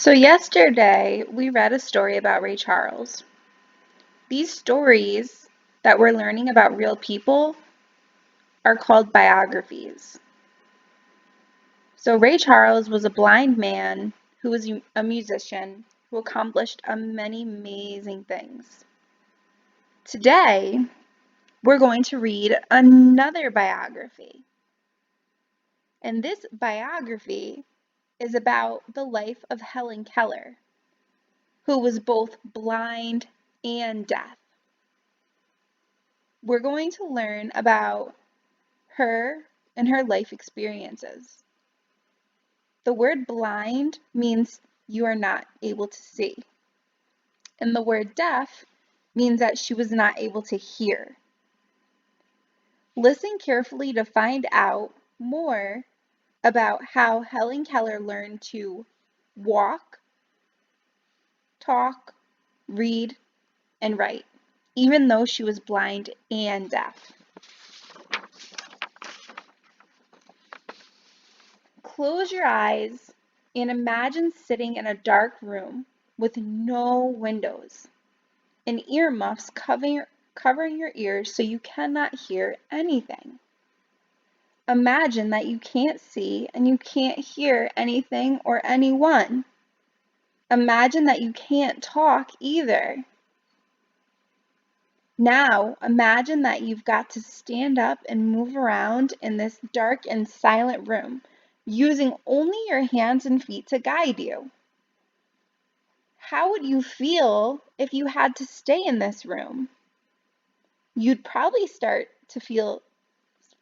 So yesterday we read a story about Ray Charles. These stories that we're learning about real people are called biographies. So Ray Charles was a blind man who was a musician who accomplished many amazing things. Today we're going to read another biography. And this biography is about the life of Helen Keller, who was both blind and deaf. We're going to learn about her and her life experiences. The word blind means you are not able to see, and the word deaf means that she was not able to hear. Listen carefully to find out more about how Helen Keller learned to walk, talk, read, and write, even though she was blind and deaf. Close your eyes and imagine sitting in a dark room with no windows and earmuffs covering your ears so you cannot hear anything. Imagine that you can't see and you can't hear anything or anyone. Imagine that you can't talk either. Now, imagine that you've got to stand up and move around in this dark and silent room, using only your hands and feet to guide you. How would you feel if you had to stay in this room? You'd probably start to feel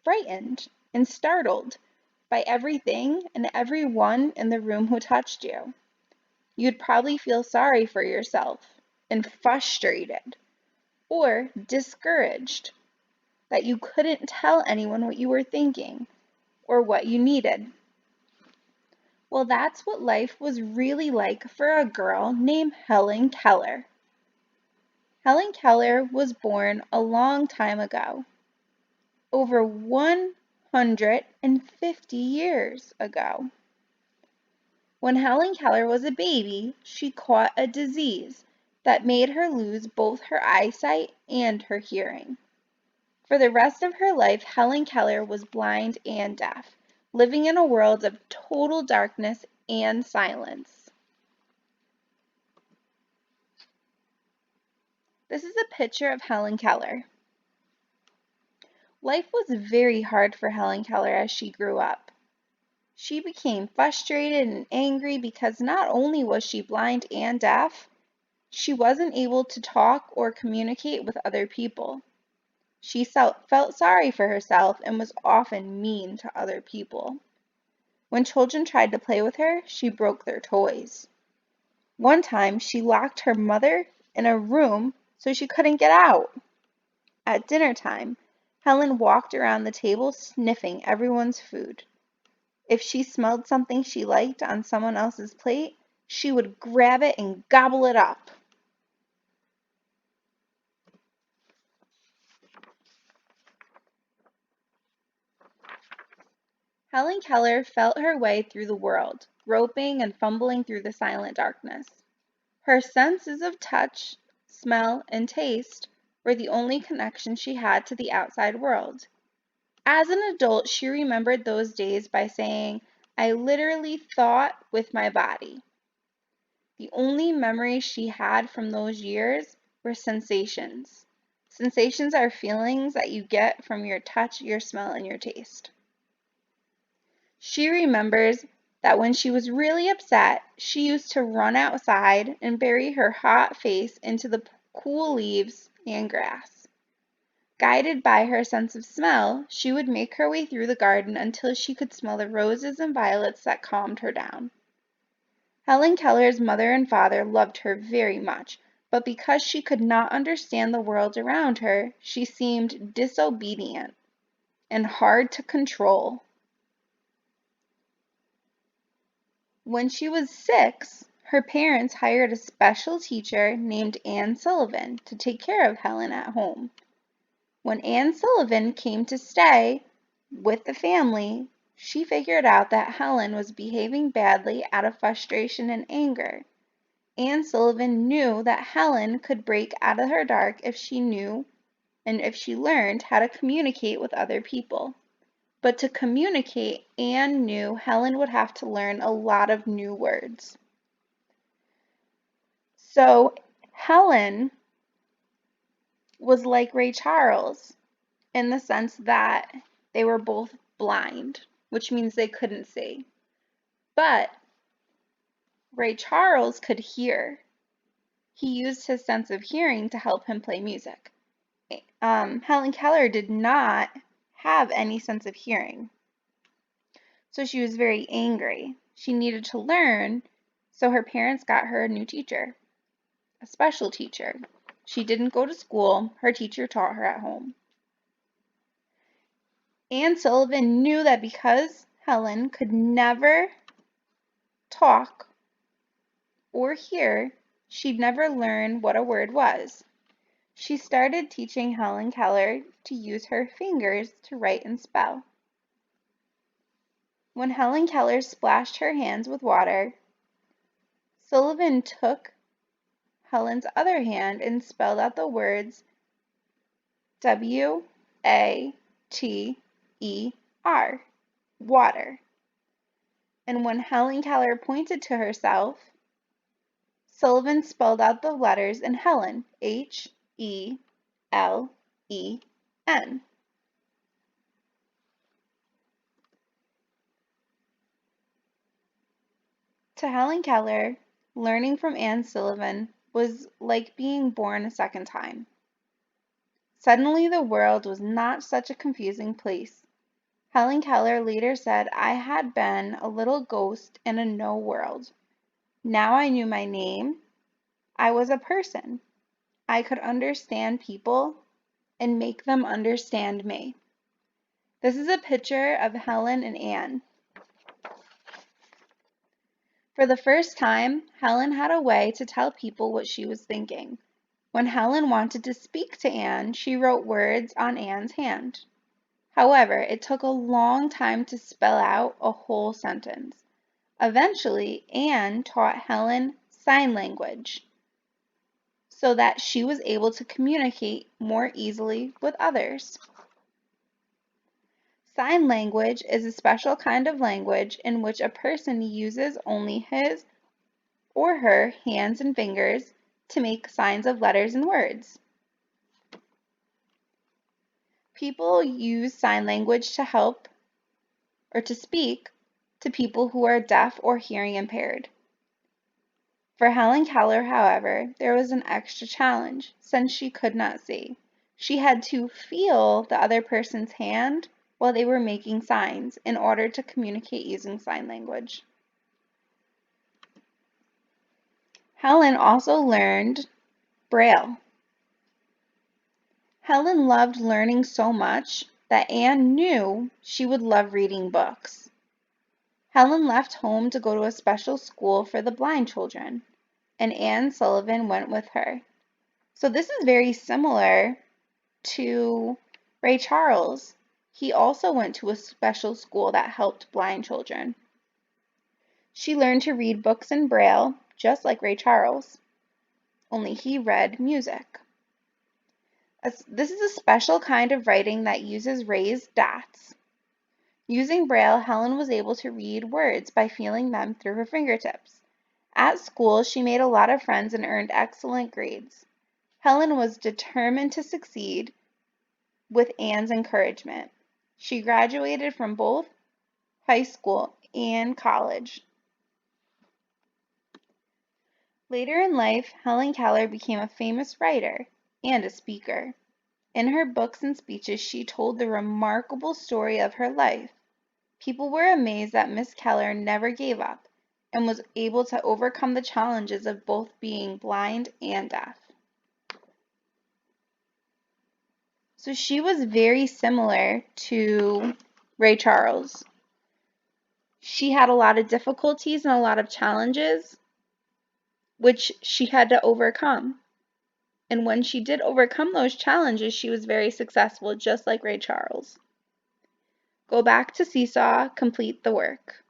frightened and startled by everything and everyone in the room who touched you. You'd probably feel sorry for yourself and frustrated or discouraged that you couldn't tell anyone what you were thinking or what you needed. Well, that's what life was really like for a girl named Helen Keller. Helen Keller was born a long time ago, over 150 years ago. When Helen Keller was a baby, she caught a disease that made her lose both her eyesight and her hearing. For the rest of her life, Helen Keller was blind and deaf, living in a world of total darkness and silence. This is a picture of Helen Keller. Life was very hard for Helen Keller as she grew up. She became frustrated and angry because not only was she blind and deaf, she wasn't able to talk or communicate with other people. She felt sorry for herself and was often mean to other people. When children tried to play with her, she broke their toys. One time, she locked her mother in a room so she couldn't get out. At dinner time, Helen walked around the table sniffing everyone's food. If she smelled something she liked on someone else's plate, she would grab it and gobble it up. Helen Keller felt her way through the world, groping and fumbling through the silent darkness. Her senses of touch, smell, and taste were the only connection she had to the outside world. As an adult, she remembered those days by saying, "I literally thought with my body." The only memories she had from those years were sensations. Sensations are feelings that you get from your touch, your smell, and your taste. She remembers that when she was really upset, she used to run outside and bury her hot face into the cool leaves and grass. Guided by her sense of smell, she would make her way through the garden until she could smell the roses and violets that calmed her down. Helen Keller's mother and father loved her very much, but because she could not understand the world around her, she seemed disobedient and hard to control. When she was 6, her parents hired a special teacher named Anne Sullivan to take care of Helen at home. When Anne Sullivan came to stay with the family, She figured out that Helen was behaving badly out of frustration and anger. Anne Sullivan knew that Helen could break out of her dark if she knew and if she learned how to communicate with other people. But to communicate, Anne knew Helen would have to learn a lot of new words. So Helen was like Ray Charles in the sense that they were both blind, which means they couldn't see. But Ray Charles could hear. He used his sense of hearing to help him play music. Helen Keller did not have any sense of hearing. So she was very angry. She needed to learn, so her parents got her a new teacher, a special teacher. She didn't go to school. Her teacher taught her at home. Anne Sullivan knew that because Helen could never talk or hear, she'd never learn what a word was. She started teaching Helen Keller to use her fingers to write and spell. When Helen Keller splashed her hands with water, Sullivan took Helen's other hand and spelled out the words W-A-T-E-R, water. And when Helen Keller pointed to herself, Sullivan spelled out the letters in Helen, H-E-L-E-N. To Helen Keller, learning from Anne Sullivan was like being born a second time. Suddenly the world was not such a confusing place. Helen Keller later said, "I had been a little ghost in a no world. Now I knew my name. I was a person. I could understand people and make them understand me." This is a picture of Helen and Anne. For the first time, Helen had a way to tell people what she was thinking. When Helen wanted to speak to Anne, she wrote words on Anne's hand. However, it took a long time to spell out a whole sentence. Eventually, Anne taught Helen sign language so that she was able to communicate more easily with others. Sign language is a special kind of language in which a person uses only his or her hands and fingers to make signs of letters and words. People use sign language to help or to speak to people who are deaf or hearing impaired. For Helen Keller, however, there was an extra challenge since she could not see. She had to feel the other person's hand while they were making signs in order to communicate using sign language. Helen also learned Braille. Helen loved learning so much that Anne knew she would love reading books. Helen left home to go to a special school for the blind children, and Anne Sullivan went with her. So this is very similar to Ray Charles. He also went to a special school that helped blind children. She learned to read books in Braille, just like Ray Charles, only he read music. This is a special kind of writing that uses raised dots. Using Braille, Helen was able to read words by feeling them through her fingertips. At school, she made a lot of friends and earned excellent grades. Helen was determined to succeed with Anne's encouragement. She graduated from both high school and college. Later in life, Helen Keller became a famous writer and a speaker. In her books and speeches, she told the remarkable story of her life. People were amazed that Miss Keller never gave up and was able to overcome the challenges of both being blind and deaf. So she was very similar to Ray Charles. She had a lot of difficulties and a lot of challenges, which she had to overcome. And when she did overcome those challenges, she was very successful, just like Ray Charles. Go back to Seesaw, complete the work.